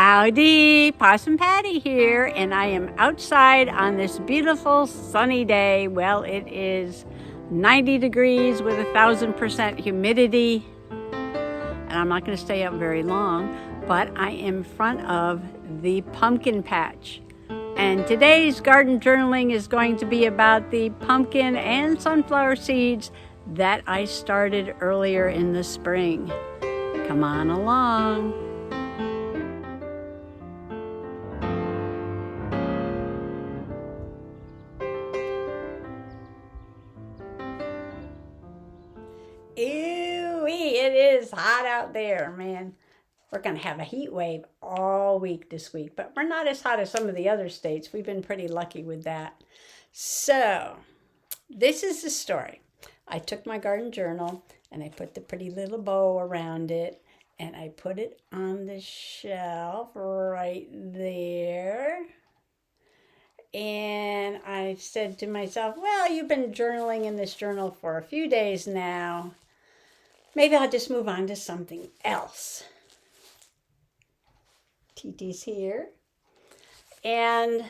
Howdy, Possum Patty here, and I am outside on this beautiful sunny day. Well, it is 90 degrees with 1,000% humidity, and I'm not going to stay up very long, but I am in front of the pumpkin patch. And today's garden journaling is going to be about the pumpkin and sunflower seeds that I started earlier in the spring. Come on along. Ew-wee, it is hot out there, man. We're going to have a heat wave all week this week, but we're not as hot as some of the other states. We've been pretty lucky with that. So, this is the story. I took my garden journal and I put the pretty little bow around it and I put it on the shelf right there. And I said to myself, well, you've been journaling in this journal for a few days now. Maybe I'll just move on to something else. TT's here. And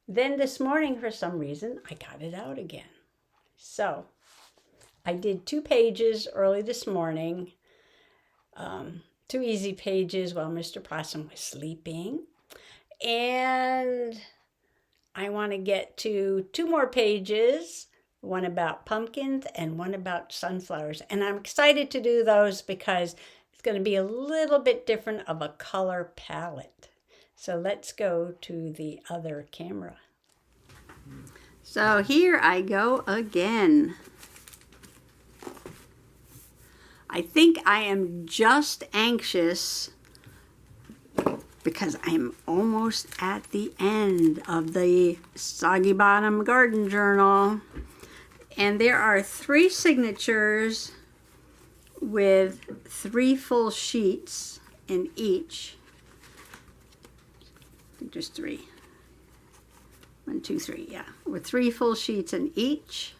then this morning, for some reason, I got it out again. So I did 2 pages early this morning. 2 easy pages while Mr. Possum was sleeping. And I want to get to 2 more pages, one about pumpkins and one about sunflowers. And I'm excited to do those because it's going to be a little bit different of a color palette. So let's go to the other camera. So here I go again. I think I am just anxious because I'm almost at the end of the Soggy Bottom Garden Journal. And there are 3 signatures with 3 full sheets in each. I think there's 3. 1, 2, 3, yeah. With 3 full sheets in each.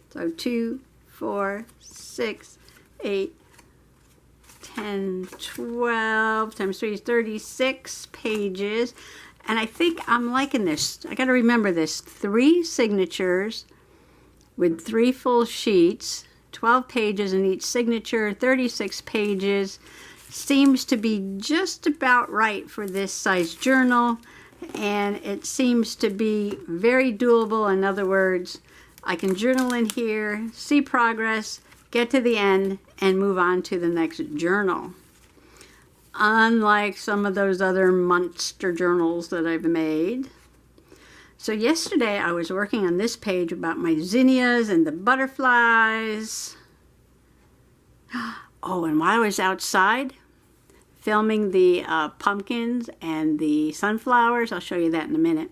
So 2, 4, 6, 8, 10, 12 times 3 is 36 pages. And I think I'm liking this. I got to remember this. 3 signatures with 3 full sheets, 12 pages in each signature, 36 pages. Seems to be just about right for this size journal. And it seems to be very doable. In other words, I can journal in here, see progress, get to the end, and move on to the next journal. Unlike some of those other monster journals that I've made. So yesterday I was working on this page about my zinnias and the butterflies. Oh, and while I was outside filming the pumpkins and the sunflowers, I'll show you that in a minute,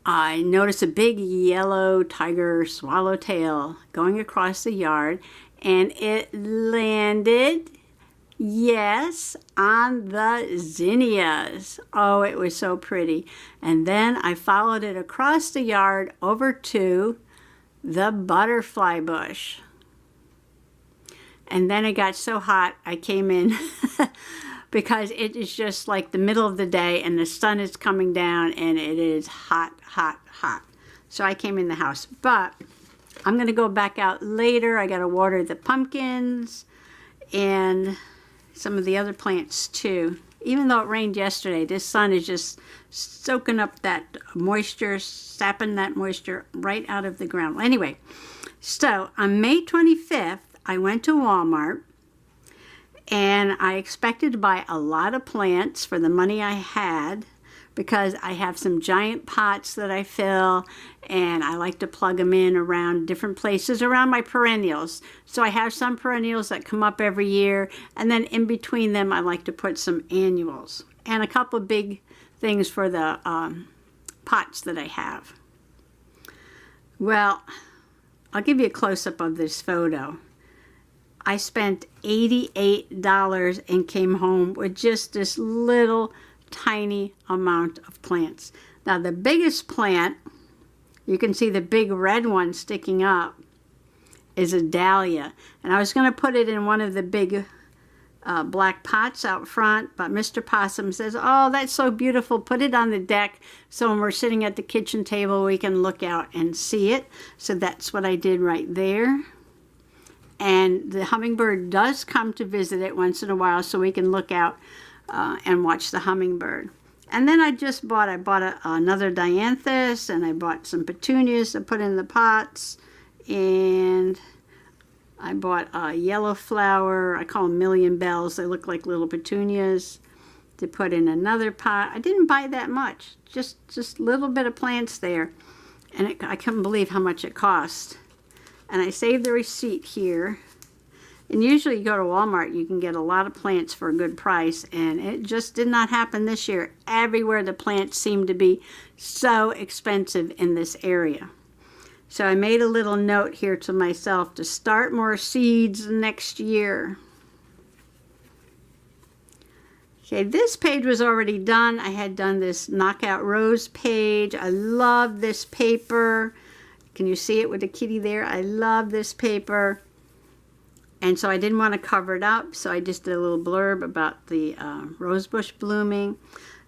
I noticed a big yellow tiger swallowtail going across the yard, and it landed, yes, on the zinnias. Oh, it was so pretty. And then I followed it across the yard over to the butterfly bush. And then it got so hot, I came in because it is just like the middle of the day and the sun is coming down and it is hot, hot, hot. So I came in the house. But I'm going to go back out later. I got to water the pumpkins and some of the other plants too. Even though it rained yesterday, this sun is just soaking up that moisture, sapping that moisture right out of the ground. Anyway, so on May 25th, I went to Walmart and I expected to buy a lot of plants for the money I had because I have some giant pots that I fill and I like to plug them in around different places around my perennials. So I have some perennials that come up every year, and then in between them I like to put some annuals and a couple of big things for the pots that I have. Well, I'll give you a close-up of this photo. I spent $88 and came home with just this little tiny amount of plants. Now the biggest plant, you can see the big red one sticking up, is a dahlia. And I was going to put it in one of the big black pots out front, but Mr. Possum says, oh, that's so beautiful, put it on the deck so when we're sitting at the kitchen table we can look out and see it. So that's what I did right there. And the hummingbird does come to visit it once in a while so we can look out and watch the hummingbird. And then I bought another dianthus, and I bought some petunias to put in the pots, and I bought a yellow flower. I call them million bells. They look like little petunias to put in another pot. I didn't buy that much, just a little bit of plants there. And I couldn't believe how much it cost. And I saved the receipt here. And usually you go to Walmart, you can get a lot of plants for a good price. And it just did not happen this year. Everywhere the plants seem to be so expensive in this area. So I made a little note here to myself to start more seeds next year. Okay, this page was already done. I had done this Knockout Rose page. I love this paper. Can you see it with the kitty there? I love this paper. And so I didn't want to cover it up, so I just did a little blurb about the rosebush blooming.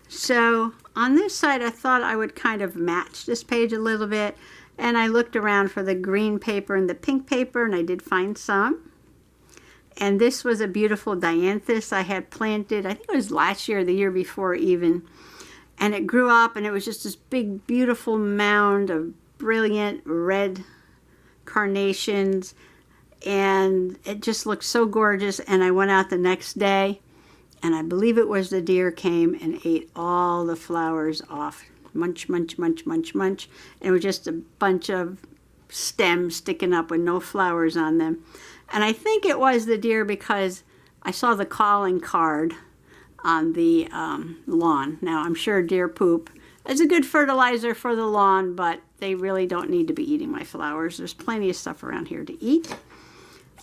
So on this side, I thought I would kind of match this page a little bit. And I looked around for the green paper and the pink paper, and I did find some. And this was a beautiful dianthus I had planted. I think it was last year or the year before even. And it grew up, and it was just this big, beautiful mound of brilliant red carnations. And it just looked so gorgeous. And I went out the next day, and I believe it was the deer came and ate all the flowers off. Munch, munch, munch, munch, munch. And it was just a bunch of stems sticking up with no flowers on them. And I think it was the deer because I saw the calling card on the lawn. Now, I'm sure deer poop is a good fertilizer for the lawn, but they really don't need to be eating my flowers. There's plenty of stuff around here to eat.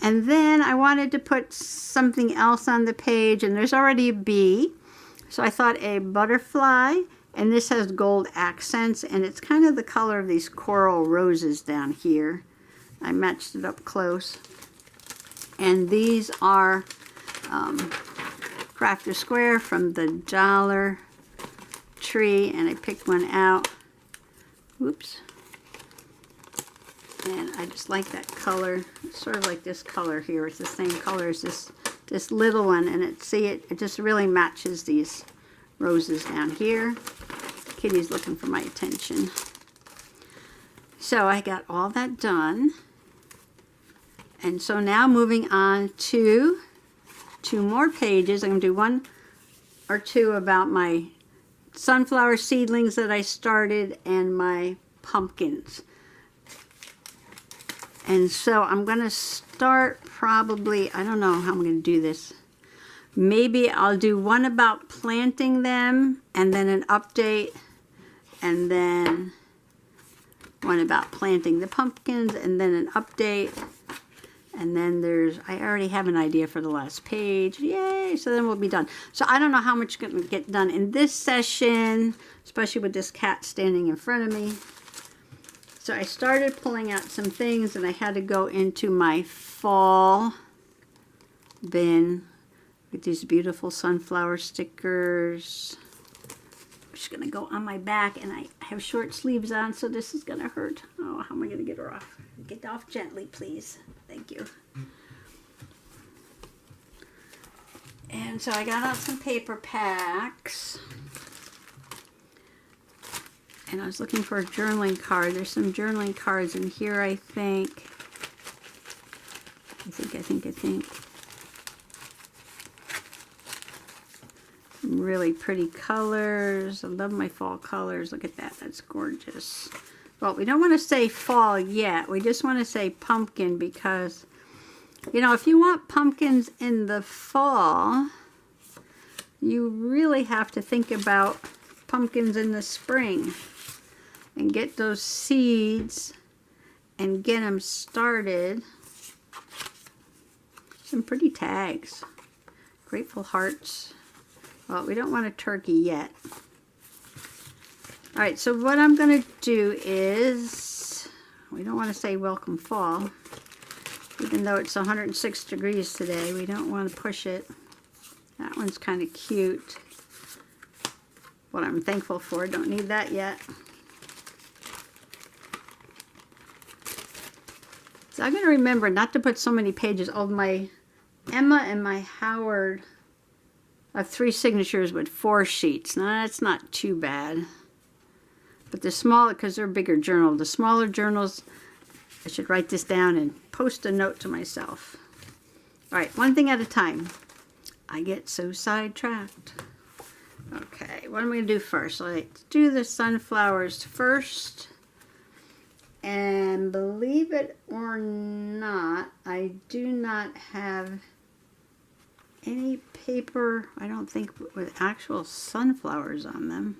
And then I wanted to put something else on the page, and there's already a bee. So I thought a butterfly. And this has gold accents, and it's kind of the color of these coral roses down here. I matched it up close. And these are Crafter Square from the Dollar Tree, and I picked one out. Oops. And I just like that color. It's sort of like this color here. It's the same color as this little one, and it just really matches these roses down here. Kitty's looking for my attention. So I got all that done. And so now moving on to 2 more pages. I'm going to do 1 or 2 about my sunflower seedlings that I started and my pumpkins. And so I'm going to start probably, I don't know how I'm going to do this. Maybe I'll do one about planting them, and then an update, and then one about planting the pumpkins, and then an update, and then I already have an idea for the last page. Yay! So then we'll be done. So I don't know how much is going to get done in this session, especially with this cat standing in front of me. So I started pulling out some things, and I had to go into my fall bin. With these beautiful sunflower stickers. I'm just going to go on my back, and I have short sleeves on, so this is going to hurt. Oh, how am I going to get her off? Get off gently, please. Thank you. And so I got out some paper packs. And I was looking for a journaling card. There's some journaling cards in here, I think. I think. Really pretty colors. I love my fall colors. Look at that. That's gorgeous. Well, we don't want to say fall yet. We just want to say pumpkin because, you know, if you want pumpkins in the fall, you really have to think about pumpkins in the spring and get those seeds and get them started. Some pretty tags. Grateful hearts. Well, we don't want a turkey yet. All right, so what I'm going to do is, we don't want to say welcome fall, even though it's 106 degrees today. We don't want to push it. That one's kind of cute. What I'm thankful for. Don't need that yet. So I'm going to remember not to put so many pages. Oh, my Emma and my Howard, I have 3 signatures with 4 sheets. Now that's not too bad. But the smaller, because they're a bigger journal, the smaller journals, I should write this down and post a note to myself. All right, one thing at a time. I get so sidetracked. Okay, what am I going to do first? Let's do the sunflowers first. And believe it or not, I do not have any paper, I don't think, with actual sunflowers on them.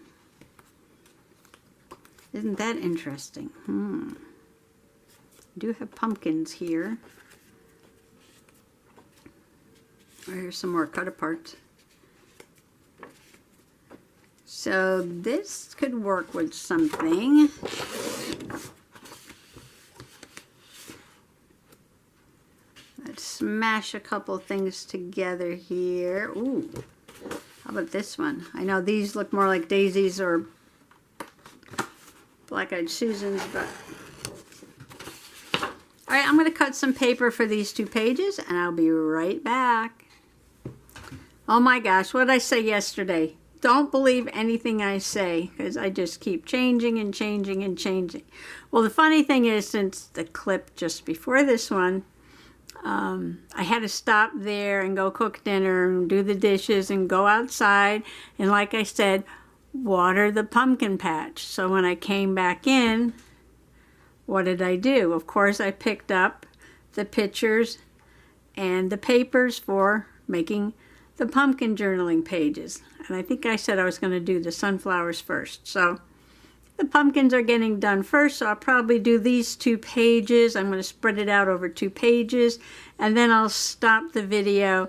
Isn't that interesting? I do have pumpkins here. Here's some more cut apart. So this could work with something. Let's smash a couple things together here. Ooh, how about this one? I know these look more like daisies or black-eyed Susans, but... All right, I'm going to cut some paper for these 2 pages, and I'll be right back. Oh my gosh, what did I say yesterday? Don't believe anything I say, because I just keep changing and changing and changing. Well, the funny thing is, since the clip just before this one, I had to stop there and go cook dinner and do the dishes and go outside. And like I said, water the pumpkin patch. So when I came back in, what did I do? Of course, I picked up the pictures and the papers for making the pumpkin journaling pages. And I think I said I was going to do the sunflowers first. So the pumpkins are getting done first, so I'll probably do these 2 pages. I'm going to spread it out over 2 pages, and then I'll stop the video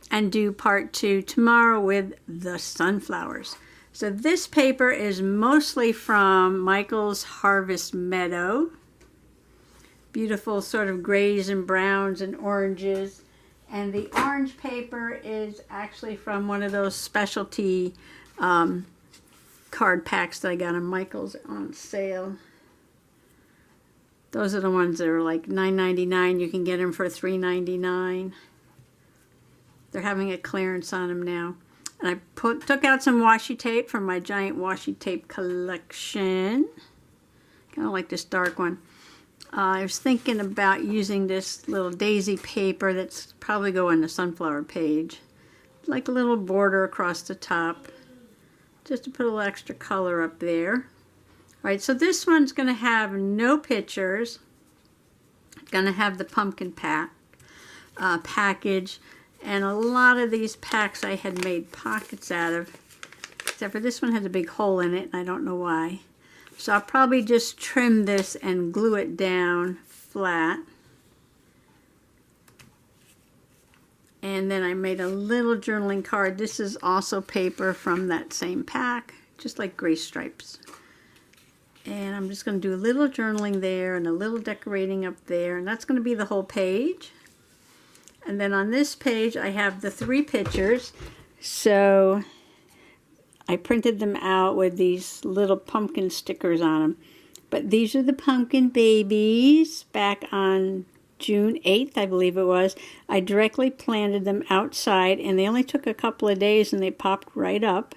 and do part 2 tomorrow with the sunflowers. So this paper is mostly from Michael's Harvest Meadow. Beautiful sort of grays and browns and oranges. And the orange paper is actually from one of those specialty card packs that I got on Michael's on sale. Those are the ones that are like $9.99. You can get them for $3.99. They're having a clearance on them now. And I took out some washi tape from my giant washi tape collection. Kind of like this dark one. I was thinking about using this little daisy paper that's probably go on the sunflower page. Like a little border across the top. Just to put a little extra color up there. All right, so this one's going to have no pictures. It's going to have the pumpkin package. And a lot of these packs I had made pockets out of. Except for this one has a big hole in it, and I don't know why. So I'll probably just trim this and glue it down flat. And then I made a little journaling card. This is also paper from that same pack, just like gray stripes. And I'm just going to do a little journaling there and a little decorating up there. And that's going to be the whole page. And then on this page, I have the 3 pictures. So I printed them out with these little pumpkin stickers on them. But these are the pumpkin babies back on June 8th, I believe it was. I directly planted them outside, and they only took a couple of days, and they popped right up.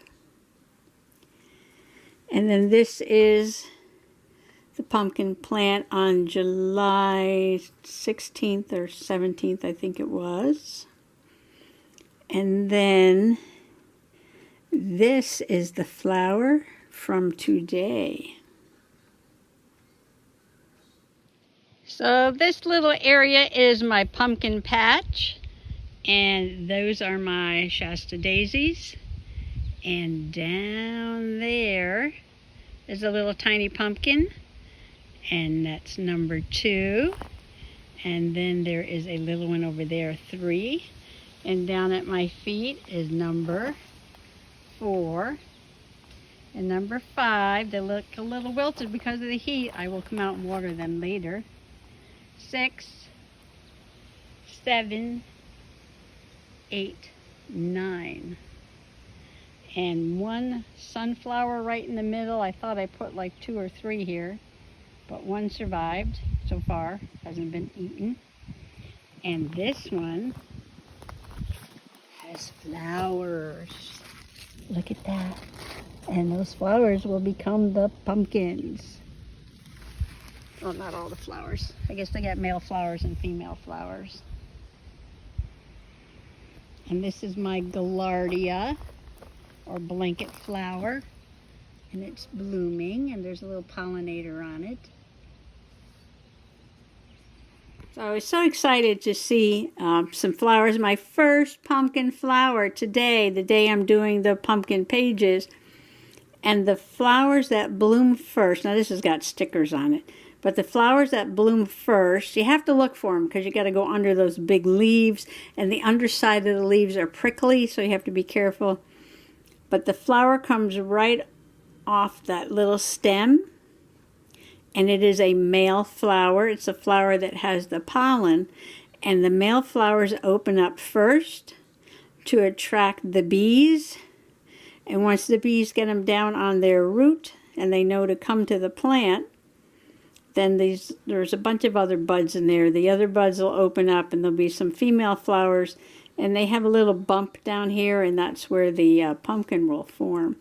And then this is the pumpkin plant on July 16th or 17th, I think it was. And then this is the flower from today. So this little area is my pumpkin patch, and those are my Shasta daisies. And down there is a little tiny pumpkin, and that's number 2. And then there is a little one over there, 3. And down at my feet is number 4. And number 5, they look a little wilted because of the heat. I will come out and water them later. 6, 7, 8, 9. And one sunflower right in the middle. I thought I put like 2 or 3 here, but one survived so far, hasn't been eaten. And this one has flowers. Look at that. And those flowers will become the pumpkins. Well, not all the flowers. I guess they got male flowers and female flowers. And this is my gaillardia, or blanket flower. And it's blooming, and there's a little pollinator on it. So I was so excited to see some flowers. My first pumpkin flower today, the day I'm doing the pumpkin pages. And the flowers that bloom first, now this has got stickers on it, but the flowers that bloom first, you have to look for them because you got to go under those big leaves, and the underside of the leaves are prickly, so you have to be careful. But the flower comes right off that little stem, and it is a male flower. It's a flower that has the pollen, and the male flowers open up first to attract the bees. And once the bees get them down on their root and they know to come to the plant, then there's a bunch of other buds in there. The other buds will open up and there'll be some female flowers, and they have a little bump down here, and that's where the pumpkin will form.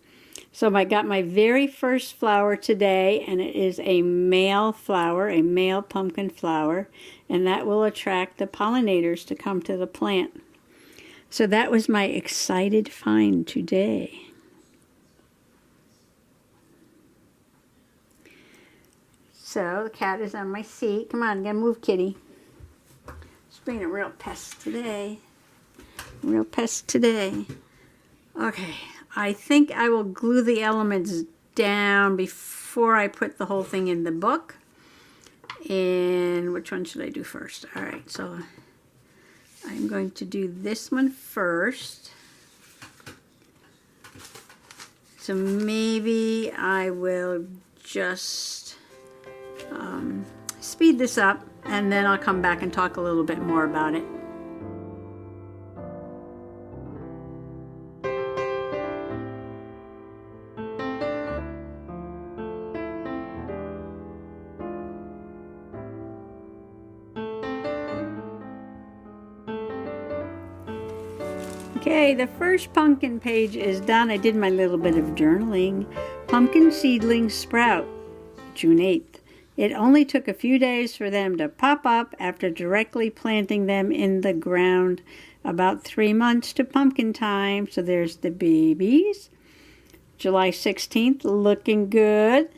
So I got my very first flower today, and it is a male flower, a male pumpkin flower, and that will attract the pollinators to come to the plant. So that was my excited find today. So the cat is on my seat. Come on, gotta move, kitty. She's being a real pest today. Real pest today. Okay, I think I will glue the elements down before I put the whole thing in the book. And which one should I do first? All right, so I'm going to do this one first. So maybe I will just speed this up, and then I'll come back and talk a little bit more about it. Okay, the first pumpkin page is done. I did my little bit of journaling. Pumpkin seedlings sprout, June 8th. It only took a few days for them to pop up after directly planting them in the ground. About 3 months to pumpkin time. So there's the babies. July 16th, looking good.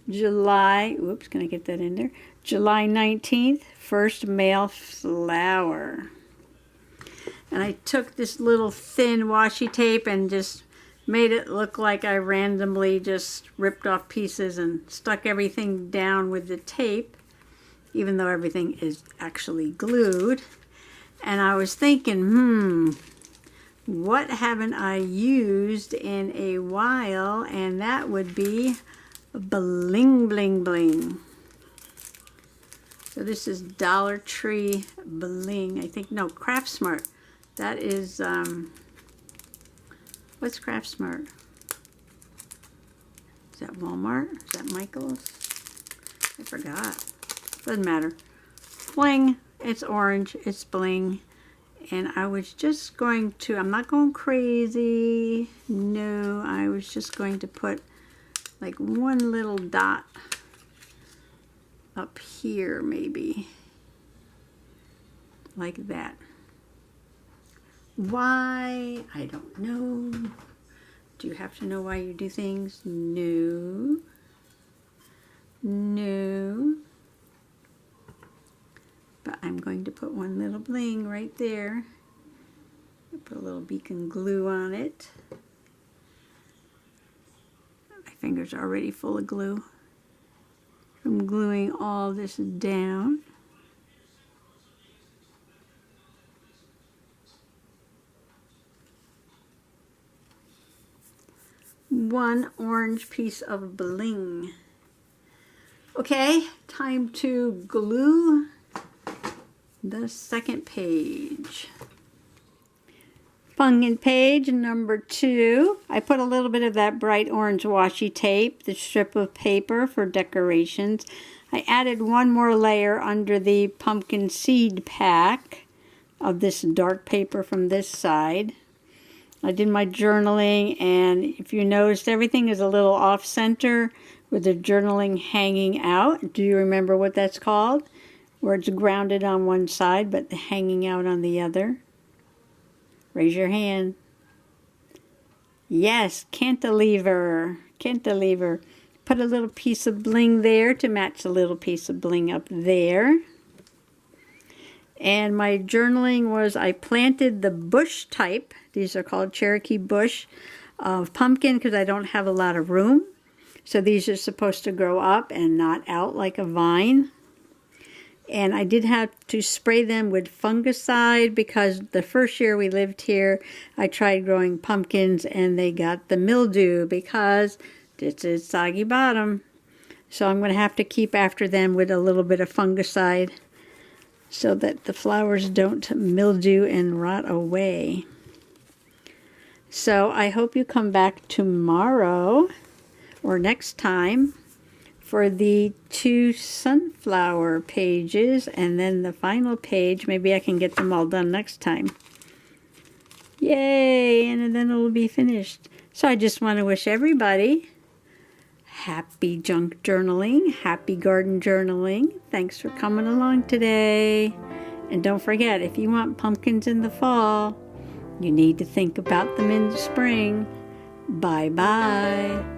July 19th, first male flower. And I took this little thin washi tape and just made it look like I randomly just ripped off pieces and stuck everything down with the tape, even though everything is actually glued. And I was thinking, what haven't I used in a while? And that would be bling, bling, bling. So this is Dollar Tree bling. I think, no, Craft Smart. That is, what's Craft Smart? Is that Walmart? Is that Michael's? I forgot. Doesn't matter. Bling. It's orange. It's bling. And I was just going to, I'm not going crazy. No, I was just going to put like one little dot up here maybe. Like that. Why? I don't know. Do you have to know why you do things? No. No. But I'm going to put one little bling right there. Put a little beacon glue on it. My fingers are already full of glue. I'm gluing all this down. One orange piece of bling. Okay, time to glue the second page. Pumpkin page number 2. I put a little bit of that bright orange washi tape, the strip of paper for decorations. I added one more layer under the pumpkin seed pack of this dark paper from this side. I did my journaling, and if you noticed, everything is a little off-center with the journaling hanging out. Do you remember what that's called? Where it's grounded on one side but hanging out on the other. Raise your hand. Yes, cantilever. Cantilever. Put a little piece of bling there to match a little piece of bling up there. And my journaling was, I planted the bush type. These are called Cherokee bush of pumpkin because I don't have a lot of room. So these are supposed to grow up and not out like a vine. And I did have to spray them with fungicide because the first year we lived here, I tried growing pumpkins and they got the mildew because this is Soggy Bottom. So I'm going to have to keep after them with a little bit of fungicide so that the flowers don't mildew and rot away. So I hope you come back tomorrow or next time for the 2 sunflower pages, and then the final page. Maybe I can get them all done next time. Yay! And then it will be finished. So I just want to wish everybody happy junk journaling, happy garden journaling. Thanks for coming along today. And don't forget, if you want pumpkins in the fall, you need to think about them in the spring. Bye-bye.